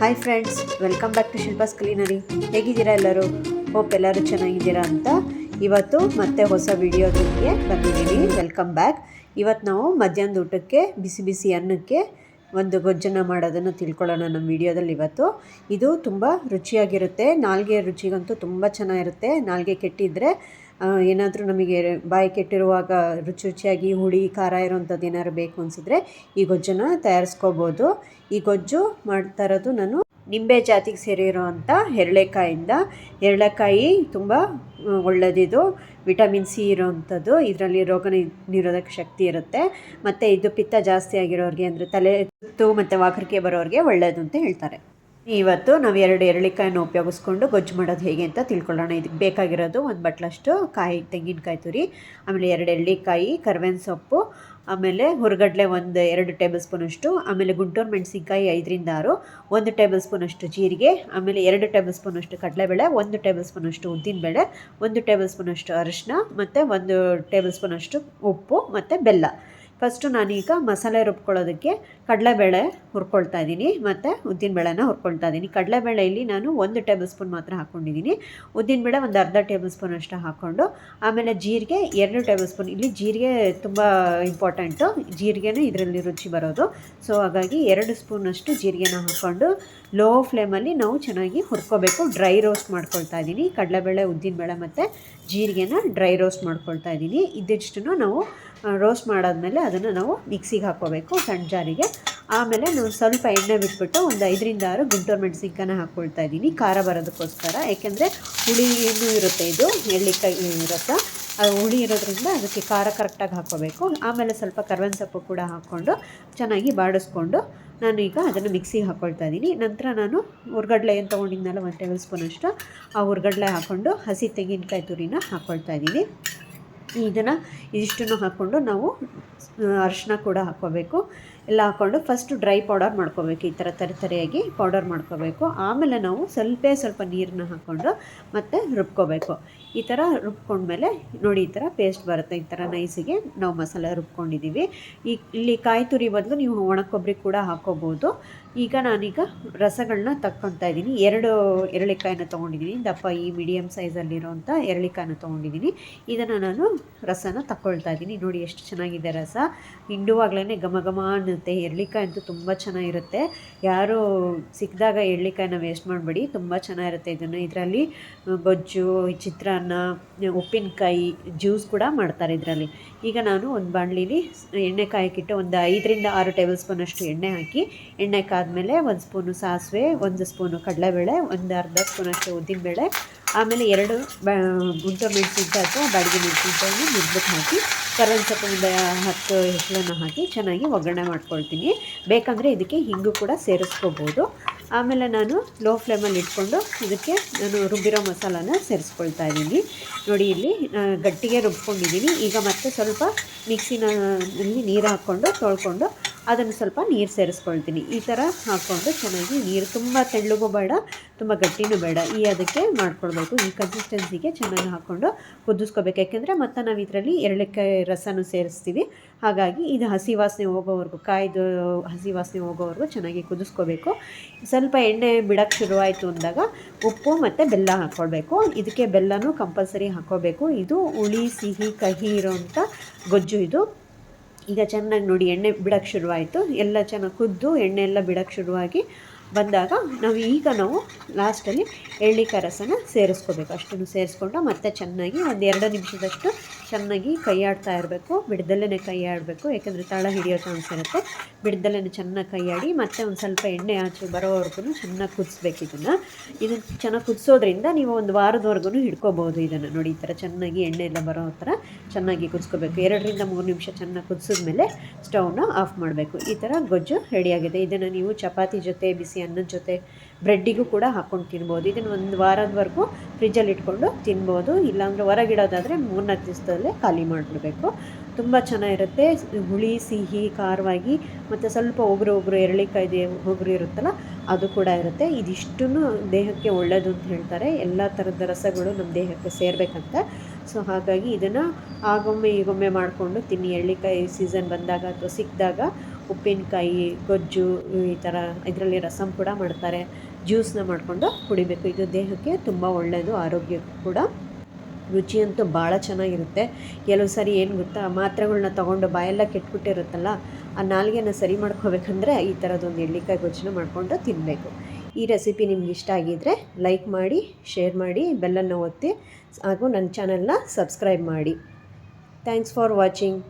Hi friends, welcome back to Shilpa's culinary. ಹೇಗಿದ್ದೀರಾ ಎಲ್ಲರೂ? Hope ಎಲ್ಲರೂ ಚೆನ್ನಾಗಿದ್ದೀರಾ ಅಂತ. ಇವತ್ತು ಮತ್ತೆ ಹೊಸ ವಿಡಿಯೋದೊಂದಿಗೆ ಬಂದಿದ್ದೀನಿ. Welcome back. ಇವತ್ತು ನಾವು ಮಧ್ಯಾಹ್ನದ ಊಟಕ್ಕೆ ಬಿಸಿ ಬಿಸಿ ಅನ್ನಕ್ಕೆ ಒಂದು ಗೊಜ್ಜನ್ನು ಮಾಡೋದನ್ನು ತಿಳ್ಕೊಳ್ಳೋಣ ನಮ್ಮ ವಿಡಿಯೋದಲ್ಲಿ. ಇವತ್ತು ಇದು ತುಂಬ ರುಚಿಯಾಗಿರುತ್ತೆ. ನಾಲ್ಗೆ ರುಚಿಗಂತೂ ತುಂಬ ಚೆನ್ನಾಗಿರುತ್ತೆ. ನಾಲ್ಗೆ ಕೆಟ್ಟಿದ್ದರೆ ಏನಾದರೂ ನಮಗೆ ಬಾಯಿ ಕೆಟ್ಟಿರುವಾಗ ರುಚಿ ರುಚಿಯಾಗಿ ಹುಳಿ ಖಾರ ಇರೋವಂಥದ್ದು ಏನಾದ್ರು ಬೇಕು ಅನಿಸಿದ್ರೆ ಈ ಗೊಜ್ಜನ್ನು ತಯಾರಿಸ್ಕೋಬೋದು. ಈ ಗೊಜ್ಜು ಮಾಡ್ತಾ ಇರೋದು ನಾನು ನಿಂಬೆ ಜಾತಿಗೆ ಸೇರಿರೋ ಅಂಥ ಹೆರಳೆಕಾಯಿಂದ. ಹೆರಳೆಕಾಯಿ ತುಂಬ ಒಳ್ಳೆಯದಿದು, ವಿಟಮಿನ್ ಸಿ ಇರೋವಂಥದ್ದು. ಇದರಲ್ಲಿ ರೋಗ ನಿರೋಧಕ ಶಕ್ತಿ ಇರುತ್ತೆ. ಮತ್ತು ಇದು ಪಿತ್ತ ಜಾಸ್ತಿ ಆಗಿರೋರಿಗೆ, ಅಂದರೆ ತಲೆ ಸುತ್ತು ಮತ್ತು ವಾಕರಿಕೆ ಬರೋರಿಗೆ ಒಳ್ಳೆಯದು ಅಂತ ಹೇಳ್ತಾರೆ. ಇವತ್ತು ನಾವು 2 ಎರಳಿಕಾಯನ್ನು ಉಪಯೋಗಿಸ್ಕೊಂಡು ಗೊಜ್ಜು ಮಾಡೋದು ಹೇಗೆ ಅಂತ ತಿಳ್ಕೊಳ್ಳೋಣ. ಇದಕ್ಕೆ ಬೇಕಾಗಿರೋದು ಒಂದು ಬಟ್ಲಷ್ಟು ತೆಂಗಿನಕಾಯಿ ತುರಿ, ಆಮೇಲೆ 2 ಎಳ್ಳಿಕಾಯಿ, ಕರ್ಬೇವಿನ ಸೊಪ್ಪು, ಆಮೇಲೆ ಹುರ್ಗಡ್ಲೆ 2 ಟೇಬಲ್ ಸ್ಪೂನಷ್ಟು, ಆಮೇಲೆ ಗುಂಟೂರು ಮೆಣಸಿನ್ಕಾಯಿ 5ರಿಂದ 6, 1 ಟೇಬಲ್ ಸ್ಪೂನಷ್ಟು ಜೀರಿಗೆ, ಆಮೇಲೆ 2 ಟೇಬಲ್ ಸ್ಪೂನಷ್ಟು ಕಡಲೆಬೇಳೆ, 1 ಟೇಬಲ್ ಸ್ಪೂನಷ್ಟು ಉದ್ದಿನಬೇಳೆ, 1 ಟೇಬಲ್ ಸ್ಪೂನಷ್ಟು ಅರಿಶಿನ, ಮತ್ತು 1 ಟೇಬಲ್ ಸ್ಪೂನಷ್ಟು ಉಪ್ಪು ಮತ್ತು ಬೆಲ್ಲ. ಫಸ್ಟು ನಾನೀಗ ಮಸಾಲೆ ರುಬ್ಕೊಳ್ಳೋದಕ್ಕೆ ಕಡಲೆಬೇಳೆ ಹುರ್ಕೊಳ್ತಾ ಇದ್ದೀನಿ ಮತ್ತು ಉದ್ದಿನಬೇಳೆನ ಹುರ್ಕೊಳ್ತಾ ಇದ್ದೀನಿ. ಕಡಲೆಬೇಳೆ ಇಲ್ಲಿ ನಾನು 1 ಟೇಬಲ್ ಸ್ಪೂನ್ ಮಾತ್ರ ಹಾಕ್ಕೊಂಡಿದ್ದೀನಿ. ಉದ್ದಿನಬೇಳೆ ಒಂದು ಅರ್ಧ ಟೇಬಲ್ ಸ್ಪೂನ್ ಅಷ್ಟು ಹಾಕ್ಕೊಂಡು, ಆಮೇಲೆ ಜೀರಿಗೆ 2 ಟೇಬಲ್ ಸ್ಪೂನ್. ಇಲ್ಲಿ ಜೀರಿಗೆ ತುಂಬ ಇಂಪಾರ್ಟೆಂಟು, ಜೀರಿಗೆನೇ ಇದರಲ್ಲಿ ರುಚಿ ಬರೋದು. ಸೊ ಹಾಗಾಗಿ 2 ಸ್ಪೂನಷ್ಟು ಜೀರಿಗೆನ ಹಾಕ್ಕೊಂಡು ಲೋ ಫ್ಲೇಮಲ್ಲಿ ನಾವು ಚೆನ್ನಾಗಿ ಹುರ್ಕೋಬೇಕು. ಡ್ರೈ ರೋಸ್ಟ್ ಮಾಡ್ಕೊಳ್ತಾ ಇದ್ದೀನಿ. ಕಡಲೆಬೇಳೆ, ಉದ್ದಿನಬೇಳೆ ಮತ್ತು ಜೀರಿಗೆನ ಡ್ರೈ ರೋಸ್ಟ್ ಮಾಡ್ಕೊಳ್ತಾ ಇದ್ದೀನಿ. ಇದಿಷ್ಟನ್ನು ನಾವು ರೋಸ್ಟ್ ಮಾಡಾದಮೇಲೆ ಅದನ್ನು ನಾವು ಮಿಕ್ಸಿಗೆ ಹಾಕ್ಕೋಬೇಕು, ಸಣ್ಣ ಜಾರಿಗೆ. ಆಮೇಲೆ ನಾವು ಸ್ವಲ್ಪ ಎಣ್ಣೆ ಬಿಟ್ಬಿಟ್ಟು ಒಂದು 5ರಿಂದ 6 ಗುಂಟೂರು ಮೆಣಸಿನ್ಕಾಯಿನ ಹಾಕ್ಕೊಳ್ತಾ ಇದ್ದೀನಿ, ಖಾರ ಬರೋದಕ್ಕೋಸ್ಕರ. ಏಕೆಂದರೆ ಹುಳಿ ಇನ್ನೂ ಇರುತ್ತೆ, ಇದು ಎಳ್ಳಿಕಾಯಿ ರಸ ಅದು ಹುಳಿ ಇರೋದ್ರಿಂದ ಅದಕ್ಕೆ ಖಾರ ಕರೆಕ್ಟಾಗಿ ಹಾಕ್ಕೋಬೇಕು. ಆಮೇಲೆ ಸ್ವಲ್ಪ ಕರ್ಬೇವಿನ ಸೊಪ್ಪು ಕೂಡ ಹಾಕ್ಕೊಂಡು ಚೆನ್ನಾಗಿ ಬಾಡಿಸ್ಕೊಂಡು ನಾನು ಈಗ ಅದನ್ನು ಮಿಕ್ಸಿಗೆ ಹಾಕ್ಕೊಳ್ತಾ ಇದ್ದೀನಿ. ನಂತರ ನಾನು ಹುರ್ಗಡ್ಲೆ ಏನು ತೊಗೊಂಡಿದ್ನಲ್ಲ 1 ಟೇಬಲ್ ಸ್ಪೂನಷ್ಟು, ಆ ಹುರ್ಗಡ್ಲೆ ಹಾಕ್ಕೊಂಡು ಹಸಿ ತೆಂಗಿನಕಾಯಿ ತುರಿನ ಹಾಕ್ಕೊಳ್ತಾ ಇದ್ದೀನಿ. ಇದಿಷ್ಟನ್ನು ಹಾಕ್ಕೊಂಡು ನಾವು ಅರಿಶಿನ ಕೂಡ ಹಾಕ್ಕೋಬೇಕು. ಎಲ್ಲ ಹಾಕ್ಕೊಂಡು ಫಸ್ಟು ಡ್ರೈ ಪೌಡರ್ ಮಾಡ್ಕೋಬೇಕು. ಈ ಥರ ತರಿಯಾಗಿ ಪೌಡರ್ ಮಾಡ್ಕೋಬೇಕು. ಆಮೇಲೆ ನಾವು ಸ್ವಲ್ಪ ನೀರನ್ನ ಹಾಕ್ಕೊಂಡು ಮತ್ತೆ ರುಬ್ಕೋಬೇಕು. ಈ ಥರ ರುಬ್ಕೊಂಡ್ಮೇಲೆ ನೋಡಿ ಈ ಥರ ಪೇಸ್ಟ್ ಬರುತ್ತೆ. ಈ ಥರ ನೈಸಿಗೆ ನಾವು ಮಸಾಲೆ ರುಬ್ಕೊಂಡಿದ್ದೀವಿ. ಇಲ್ಲಿ ಕಾಯಿ ತುರಿ ಬದಲು ನೀವು ಒಣಕೊಬ್ಬರಿ ಕೂಡ ಹಾಕ್ಕೋಬೋದು. ಈಗ ನಾನೀಗ ರಸಗಳನ್ನ ತಕ್ಕೊತಾ ಇದ್ದೀನಿ. 2 ಎರಳಿಕಾಯಿನ ತೊಗೊಂಡಿದ್ದೀನಿ, ದಪ್ಪ ಈ ಮೀಡಿಯಮ್ ಸೈಜಲ್ಲಿರೋಂಥ ಎರಳಿಕಾಯಿನ ತೊಗೊಂಡಿದ್ದೀನಿ. ಇದನ್ನು ನಾನು ರಸನ ತಗೊಳ್ತಾ ಇದ್ದೀನಿ. ನೋಡಿ ಎಷ್ಟು ಚೆನ್ನಾಗಿದೆ ರಸ, ಹಿಂಡುವಾಗಲೇ ಘಮ ಘಮ ಅನ್ನುತ್ತೆ. ಎರಳಿಕಾಯಿ ಅಂತೂ ತುಂಬ ಚೆನ್ನಾಗಿರುತ್ತೆ. ಯಾರು ಸಿಕ್ಕಿದಾಗ ಎರಳಿಕಾಯಿನ ವೇಸ್ಟ್ ಮಾಡಬೇಡಿ, ತುಂಬ ಚೆನ್ನಾಗಿರುತ್ತೆ. ಇದರಲ್ಲಿ ಗೊಜ್ಜು, ಚಿತ್ರಾನ್ನ, ಉಪ್ಪಿನಕಾಯಿ, ಜ್ಯೂಸ್ ಕೂಡ ಮಾಡ್ತಾರೆ ಇದರಲ್ಲಿ. ಈಗ ನಾನು ಒಂದು ಬಾಣಲಿಲಿ ಎಣ್ಣೆ ಕಾಯಕ್ಕಿಟ್ಟು ಒಂದು 5ರಿಂದ 6 ಟೇಬಲ್ ಸ್ಪೂನಷ್ಟು ಎಣ್ಣೆ ಹಾಕಿ, ಎಣ್ಣೆ ಕಾದ್ಮೇಲೆ 1 ಸ್ಪೂನು ಸಾಸಿವೆ, 1 ಸ್ಪೂನು ಕಡಲೆಬೇಳೆ, ಒಂದು ಅರ್ಧ ಸ್ಪೂನಷ್ಟು ಉದ್ದಿನಬೇಳೆ, ಆಮೇಲೆ 2 ಗುಂಟೂರು ಮೆಣಸಿನ್ಕಾಯಿ ಅಥವಾ ಬಾಡಿಗೆ ಮೆಣಸಿನ್ಕಾಯಿನ ಮುರಿದ್ಬಿಟ್ಟು ಹಾಕಿ, ಕರ್ಬೇವಿನ ಸೊಪ್ಪು ಒಂದು 10 ಹೆಸಳನ್ನು ಹಾಕಿ ಚೆನ್ನಾಗಿ ಒಗ್ಗರಣೆ ಮಾಡ್ಕೊಳ್ತೀನಿ. ಬೇಕಂದರೆ ಇದಕ್ಕೆ ಹಿಂಗು ಕೂಡ ಸೇರಿಸ್ಕೋಬೋದು. ಆಮೇಲೆ ನಾನು ಲೋ ಫ್ಲೇಮಲ್ಲಿ ಇಟ್ಕೊಂಡು ಇದಕ್ಕೆ ನಾನು ರುಬ್ಬಿರೋ ಮಸಾಲಾನ ಸೇರಿಸ್ಕೊಳ್ತಾ ಇದ್ದೀನಿ. ನೋಡಿ ಇಲ್ಲಿ ಗಟ್ಟಿಗೆ ರುಬ್ಕೊಂಡಿದ್ದೀನಿ. ಈಗ ಮತ್ತೆ ಸ್ವಲ್ಪ ಮಿಕ್ಸಿನಲ್ಲಿ ನೀರು ಹಾಕ್ಕೊಂಡು ತೊಳ್ಕೊಂಡು ಅದನ್ನು ಸ್ವಲ್ಪ ನೀರು ಸೇರಿಸ್ಕೊಳ್ತೀನಿ. ಈ ಥರ ಹಾಕ್ಕೊಂಡು ಚೆನ್ನಾಗಿ, ನೀರು ತುಂಬ ತೆಳ್ಳಗೂ ಬೇಡ, ತುಂಬ ಗಟ್ಟಿನೂ ಬೇಡ, ಅದಕ್ಕೆ ಮಾಡ್ಕೊಳ್ಬೇಕು. ಈ ಕನ್ಸಿಸ್ಟೆನ್ಸಿಗೆ ಚೆನ್ನಾಗಿ ಹಾಕ್ಕೊಂಡು ಕುದಿಸ್ಕೋಬೇಕು. ಯಾಕೆಂದರೆ ಮತ್ತು ನಾವು ಇದರಲ್ಲಿ ಎರಳೆಕಾಯಿ ರಸನೂ ಸೇರಿಸ್ತೀವಿ. ಹಾಗಾಗಿ ಇದು ಹಸಿ ವಾಸನೆ ಹೋಗೋವರೆಗೂ, ಕಾಯ್ದು ಹಸಿ ವಾಸನೆ ಹೋಗೋವರೆಗೂ ಚೆನ್ನಾಗಿ ಕುದಿಸ್ಕೋಬೇಕು. ಸ್ವಲ್ಪ ಎಣ್ಣೆ ಬಿಡೋಕ್ಕೆ ಶುರುವಾಯಿತು ಅಂದಾಗ ಉಪ್ಪು ಮತ್ತು ಬೆಲ್ಲ ಹಾಕ್ಕೊಳ್ಬೇಕು. ಇದಕ್ಕೆ ಬೆಲ್ಲನೂ ಕಂಪಲ್ಸರಿ ಹಾಕ್ಕೋಬೇಕು. ಇದು ಹುಳಿ, ಸಿಹಿ, ಕಹಿ ಇರೋವಂಥ ಗೊಜ್ಜು ಇದು. ಈಗ ಚೆನ್ನಾಗಿ ನೋಡಿ ಎಣ್ಣೆ ಬಿಡೋಕ್ಕೆ ಶುರುವಾಯಿತು, ಎಲ್ಲ ಚೆನ್ನಾಗಿ ಕುದ್ದು ಎಣ್ಣೆ ಎಲ್ಲ ಬಿಡೋಕ್ಕೆ ಶುರುವಾಗಿ ಬಂದಾಗ ನಾವು ಲಾಸ್ಟಲ್ಲಿ ಎಳ್ಳಿಕಾಯಿ ರಸನ ಸೇರಿಸ್ಕೋಬೇಕು. ಅಷ್ಟನ್ನು ಸೇರಿಸ್ಕೊಂಡು ಮತ್ತೆ ಚೆನ್ನಾಗಿ ಒಂದು 2 ನಿಮಿಷದಷ್ಟು ಚೆನ್ನಾಗಿ ಕೈ ಆಡ್ತಾ ಇರಬೇಕು. ಬಿಡ್ದಲ್ಲೇ ಕೈ ಆಡಬೇಕು, ಯಾಕೆಂದರೆ ತಳ ಹಿಡಿಯೋ ಚಾನ್ಸ್ ಇರುತ್ತೆ. ಬಿಡ್ದಲ್ಲೇ ಚೆನ್ನಾಗಿ ಕೈ ಆಡಿ ಮತ್ತೆ ಒಂದು ಸ್ವಲ್ಪ ಎಣ್ಣೆ ಆಚೆ ಬರೋವರೆಗೂ ಚೆನ್ನಾಗಿ ಕುದಿಸ್ಬೇಕು. ಇದನ್ನು ಚೆನ್ನಾಗಿ ಕುದಿಸೋದ್ರಿಂದ ನೀವು ಒಂದು ವಾರದವರೆಗೂ ಹಿಡ್ಕೋಬೋದು. ಇದನ್ನು ನೋಡಿ ಈ ಥರ ಚೆನ್ನಾಗಿ ಎಣ್ಣೆ ಎಲ್ಲ ಬರೋ ಥರ ಚೆನ್ನಾಗಿ ಕುದಿಸ್ಕೋಬೇಕು. 2ರಿಂದ 3 ನಿಮಿಷ ಚೆನ್ನಾಗಿ ಕುದಿಸಿದ್ಮೇಲೆ ಸ್ಟವ್ನ ಆಫ್ ಮಾಡಬೇಕು. ಈ ಥರ ಗೊಜ್ಜು ರೆಡಿಯಾಗಿದೆ. ಇದನ್ನು ನೀವು ಚಪಾತಿ ಜೊತೆ, ಬಿಸಿ ಅನ್ನದ ಜೊತೆ, ಬ್ರೆಡ್ಡಿಗೂ ಕೂಡ ಹಾಕ್ಕೊಂಡು ತಿನ್ಬೋದು. ಇದನ್ನು ಒಂದು ವಾರದವರೆಗೂ ಫ್ರಿಜ್ಜಲ್ಲಿ ಇಟ್ಕೊಂಡು ತಿನ್ಬೋದು. ಇಲ್ಲಾಂದರೆ ಹೊರಗಿಡೋದಾದರೆ 3-4 ದಿವಸದಲ್ಲೇ ಖಾಲಿ ಮಾಡಿಬಿಡಬೇಕು. ತುಂಬ ಚೆನ್ನಾಗಿರುತ್ತೆ. ಹುಳಿ, ಸಿಹಿ, ಖಾರವಾಗಿ ಮತ್ತು ಸ್ವಲ್ಪ ಒಗರು ಎರಳಿಕಾಯ್ದು ಒಗರು ಇರುತ್ತಲ್ಲ ಅದು ಕೂಡ ಇರುತ್ತೆ. ಇದಿಷ್ಟನ್ನು ದೇಹಕ್ಕೆ ಒಳ್ಳೆಯದು ಅಂತ ಹೇಳ್ತಾರೆ. ಎಲ್ಲ ಥರದ ರಸಗಳು ನಮ್ಮ ದೇಹಕ್ಕೆ ಸೇರಬೇಕಂತ. ಸೊ ಹಾಗಾಗಿ ಇದನ್ನು ಆಗೊಮ್ಮೆ ಈಗೊಮ್ಮೆ ಮಾಡಿಕೊಂಡು ತಿನ್ನಿ. ಎಳ್ಳಿಕಾಯಿ ಸೀಸನ್ ಬಂದಾಗ ಅಥವಾ ಸಿಕ್ಕಿದಾಗ ಉಪ್ಪಿನಕಾಯಿ ಗೊಜ್ಜು ಈ ಥರ ಇದರಲ್ಲಿ ರಸಮ್ ಕೂಡ ಮಾಡ್ತಾರೆ. ಜ್ಯೂಸನ್ನ ಮಾಡಿಕೊಂಡು ಕುಡಿಬೇಕು. ಇದು ದೇಹಕ್ಕೆ ತುಂಬ ಒಳ್ಳೆಯದು, ಆರೋಗ್ಯಕ್ಕೂ ಕೂಡ. ರುಚಿಯಂತೂ ಭಾಳ ಚೆನ್ನಾಗಿರುತ್ತೆ. ಕೆಲವು ಸಾರಿ ಏನು ಗೊತ್ತಾ, ಮಾತ್ರೆಗಳ್ನ ತೊಗೊಂಡು ಬಾಯೆಲ್ಲ ಕೆಟ್ಬಿಟ್ಟಿರುತ್ತಲ್ಲ, ಆ ನಾಲಿಗೆನ ಸರಿ ಮಾಡ್ಕೋಬೇಕಂದ್ರೆ ಈ ಥರದೊಂದು ಎಳ್ಳಿಕಾಯಿ ಗೊಜ್ಜನ್ನ ಮಾಡಿಕೊಂಡು ತಿನ್ನಬೇಕು. ಈ ರೆಸಿಪಿ ನಿಮ್ಗೆ ಇಷ್ಟ ಆಗಿದ್ದರೆ ಲೈಕ್ ಮಾಡಿ, ಶೇರ್ ಮಾಡಿ, ಬೆಲ್ಲನ್ನು ಒತ್ತಿ ಹಾಗೂ ನನ್ನ ಚಾನಲ್ನ ಸಬ್ಸ್ಕ್ರೈಬ್ ಮಾಡಿ. Thanks for watching.